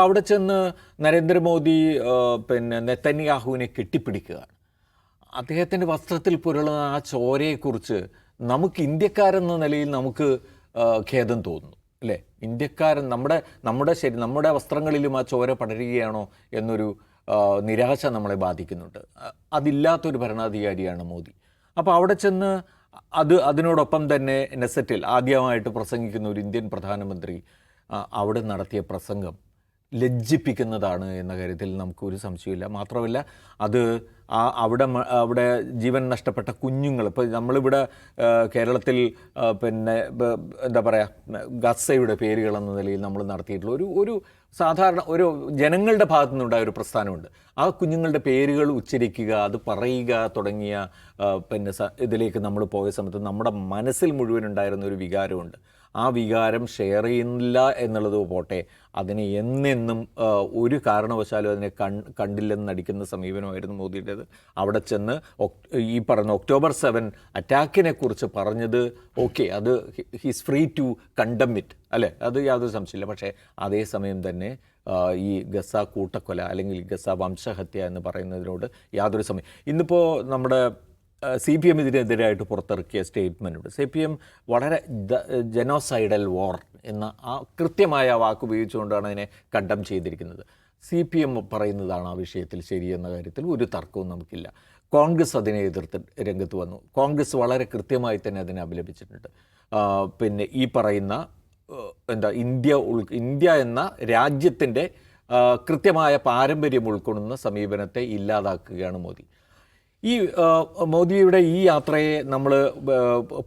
അവിടെ ചെന്ന് നരേന്ദ്രമോദി പിന്നെ നെതന്യാഹുവിനെ കെട്ടിപ്പിടിക്കുകയാണ്. അദ്ദേഹത്തിൻ്റെ വസ്ത്രത്തിൽ പുരളുന്ന ആ ചോരയെക്കുറിച്ച് നമുക്ക് ഇന്ത്യക്കാരെന്ന നിലയിൽ നമുക്ക് ഖേദം തോന്നുന്നു, അല്ലേ? ഇന്ത്യക്കാരൻ നമ്മുടെ വസ്ത്രങ്ങളിലും ആ ചോര പടരുകയാണോ എന്നൊരു നിരാശ നമ്മളെ ബാധിക്കുന്നുണ്ട്. അതില്ലാത്തൊരു ഭരണാധികാരിയാണ് മോദി. അപ്പോൾ അവിടെ ചെന്ന് അതിനോടൊപ്പം തന്നെ നെസറ്റിൽ ആദ്യമായിട്ട് പ്രസംഗിക്കുന്ന ഒരു ഇന്ത്യൻ പ്രധാനമന്ത്രി അവിടെ നടത്തിയ പ്രസംഗം ലജ്ജിപ്പിക്കുന്നതാണ് എന്ന കാര്യത്തിൽ നമുക്കൊരു സംശയമില്ല. മാത്രമല്ല അത് അവിടെ ജീവൻ നഷ്ടപ്പെട്ട കുഞ്ഞുങ്ങൾ, ഇപ്പോൾ നമ്മളിവിടെ കേരളത്തിൽ പിന്നെ എന്താ പറയുക, ഗസയുടെ പേരുകളെന്ന നിലയിൽ നമ്മൾ നടത്തിയിട്ടുള്ള ഒരു സാധാരണ ഒരു ജനങ്ങളുടെ ഭാഗത്തു നിന്നുണ്ടായ ഒരു പ്രസ്ഥാനമുണ്ട്. ആ കുഞ്ഞുങ്ങളുടെ പേരുകൾ ഉച്ചരിക്കുക, അത് പറയുക തുടങ്ങിയ പിന്നെ ഇതിലേക്ക് നമ്മൾ പോയ സമയത്ത് നമ്മുടെ മനസ്സിൽ മുഴുവൻ ഉണ്ടായിരുന്ന ഒരു വികാരമുണ്ട്. ആ വികാരം ഷെയർ ചെയ്യുന്നില്ല എന്നുള്ളത് പോട്ടെ, അതിനെ എന്നെന്നും ഒരു കാരണവശാലും അതിനെ കണ്ടില്ലെന്ന് നടിക്കുന്ന സമീപനമായിരുന്നു മോദിയുടേത്. അവിടെ ചെന്ന് ഈ പറഞ്ഞ October 7 അറ്റാക്കിനെ കുറിച്ച് പറഞ്ഞത് ഓക്കെ, അത് ഹീസ് ഫ്രീ ടു കണ്ടം ഇറ്റ്, അല്ലേ? അത് യാതൊരു സംശയമില്ല. പക്ഷേ അതേസമയം തന്നെ ഈ ഗസ കൂട്ടക്കൊല അല്ലെങ്കിൽ ഗസ വംശഹത്യ എന്ന് പറയുന്നതിനോട് യാതൊരു സമയം ഇന്നിപ്പോൾ നമ്മുടെ CPM ഇതിനെതിരായിട്ട് പുറത്തിറക്കിയ സ്റ്റേറ്റ്മെൻറ്റുണ്ട്. CPM വളരെ ജനോസൈഡൽ വാർ എന്ന ആ കൃത്യമായ വാക്ക് ഉപയോഗിച്ചുകൊണ്ടാണ് അതിനെ കണ്ടം ചെയ്തിരിക്കുന്നത്. CPM പറയുന്നതാണ് ആ വിഷയത്തിൽ ശരിയെന്ന കാര്യത്തിൽ ഒരു തർക്കവും നമുക്കില്ല. കോൺഗ്രസ് അതിനെ എതിർത്ത് രംഗത്ത് വന്നു. കോൺഗ്രസ് വളരെ കൃത്യമായി തന്നെ അതിനെ അപലപിച്ചിട്ടുണ്ട്. പിന്നെ ഈ പറയുന്ന ഇന്ത്യ എന്ന രാജ്യത്തിൻ്റെ കൃത്യമായ പാരമ്പര്യം ഉൾക്കൊള്ളുന്ന സമീപനത്തെ ഇല്ലാതാക്കുകയാണ് മോദി. ഈ മോദിയുടെ ഈ യാത്രയെ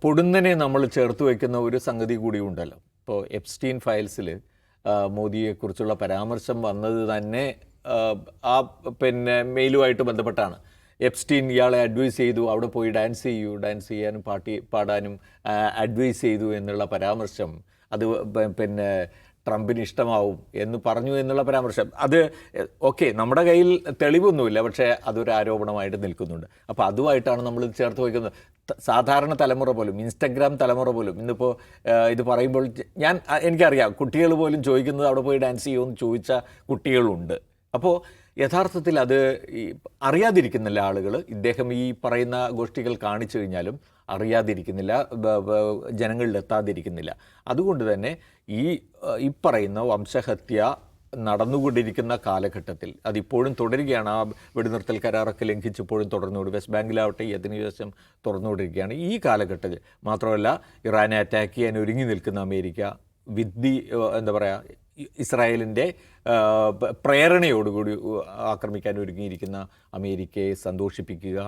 പൊടുന്നനെ നമ്മൾ ചേർത്ത് വയ്ക്കുന്ന ഒരു സംഗതി കൂടി ഉണ്ടല്ലോ. ഇപ്പോൾ എപ്സ്റ്റീൻ ഫയൽസിൽ മോദിയെക്കുറിച്ചുള്ള പരാമർശം വന്നത് തന്നെ പിന്നെ മെയിലുമായിട്ട് ബന്ധപ്പെട്ടാണ്. എപ്സ്റ്റീൻ ഇയാളെ അഡ്വൈസ് ചെയ്തു, അവിടെ പോയി ഡാൻസ് ചെയ്യാനും പാടാനും അഡ്വൈസ് ചെയ്തു എന്നുള്ള പരാമർശം, അത് പിന്നെ ട്രംപിന് ഇഷ്ടമാവും എന്ന് പറഞ്ഞു എന്നുള്ള പരാമർശം, അത് ഓക്കെ, നമ്മുടെ കയ്യിൽ തെളിവൊന്നുമില്ല, പക്ഷേ അതൊരു ആരോപണമായിട്ട് നിൽക്കുന്നുണ്ട്. അപ്പോൾ അതുമായിട്ടാണ് നമ്മൾ ചേർത്ത് വയ്ക്കുന്നത്. സാധാരണ തലമുറ പോലും, ഇൻസ്റ്റഗ്രാം തലമുറ പോലും ഇന്നിപ്പോൾ ഇത് പറയുമ്പോൾ എനിക്കറിയാം, കുട്ടികൾ പോലും ചോദിക്കുന്നത് അവിടെ പോയി ഡാൻസ് ചെയ്യുമെന്ന് ചോദിച്ച കുട്ടികളുണ്ട്. അപ്പോൾ യഥാർത്ഥത്തിൽ അത് അറിയാതിരിക്കുന്നില്ല ആളുകൾ. ഇദ്ദേഹം ഈ പറയുന്ന ഗോഷ്ഠികൾ കാണിച്ചു കഴിഞ്ഞാലും അറിയാതിരിക്കുന്നില്ല, ജനങ്ങളിലെത്താതിരിക്കുന്നില്ല. അതുകൊണ്ട് തന്നെ ഈ പറയുന്ന വംശഹത്യ നടന്നുകൊണ്ടിരിക്കുന്ന കാലഘട്ടത്തിൽ അതിപ്പോഴും തുടരുകയാണ്. ആ വെടിനിർത്തൽ കരാറൊക്കെ ലംഘിച്ചിപ്പോഴും തുടർന്നുകൊണ്ട് വെസ്റ്റ് ബാങ്കിലാവട്ടെ അതിനുശേഷം തുറന്നുകൊണ്ടിരിക്കുകയാണ് ഈ കാലഘട്ടത്തിൽ. മാത്രമല്ല ഇറാനെ അറ്റാക്ക് ചെയ്യാൻ ഒരുങ്ങി നിൽക്കുന്ന അമേരിക്ക, എന്താ പറയുക, ഇസ്രായേലിൻ്റെ പ്രേരണയോടുകൂടി ആക്രമിക്കാൻ ഒരുങ്ങിയിരിക്കുന്ന അമേരിക്കയെ സന്തോഷിപ്പിക്കുക,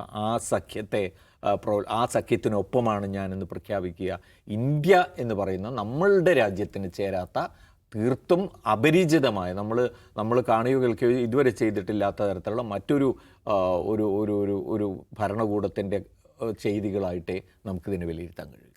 ആ സഖ്യത്തിനൊപ്പമാണ് ഞാനെന്ന് പ്രഖ്യാപിക്കുക. ഇന്ത്യ എന്ന് പറയുന്ന നമ്മളുടെ രാജ്യത്തിന് ചേരാത്ത, തീർത്തും അപരിചിതമായ, നമ്മൾ കാണുകൾക്ക് ഇതുവരെ ചെയ്തിട്ടില്ലാത്ത തരത്തിലുള്ള മറ്റൊരു ഒരു ഭരണകൂടത്തിൻ്റെ ചെയ്തികളായിട്ടേ നമുക്കിതിനെ വിലയിരുത്താൻ കഴിയും.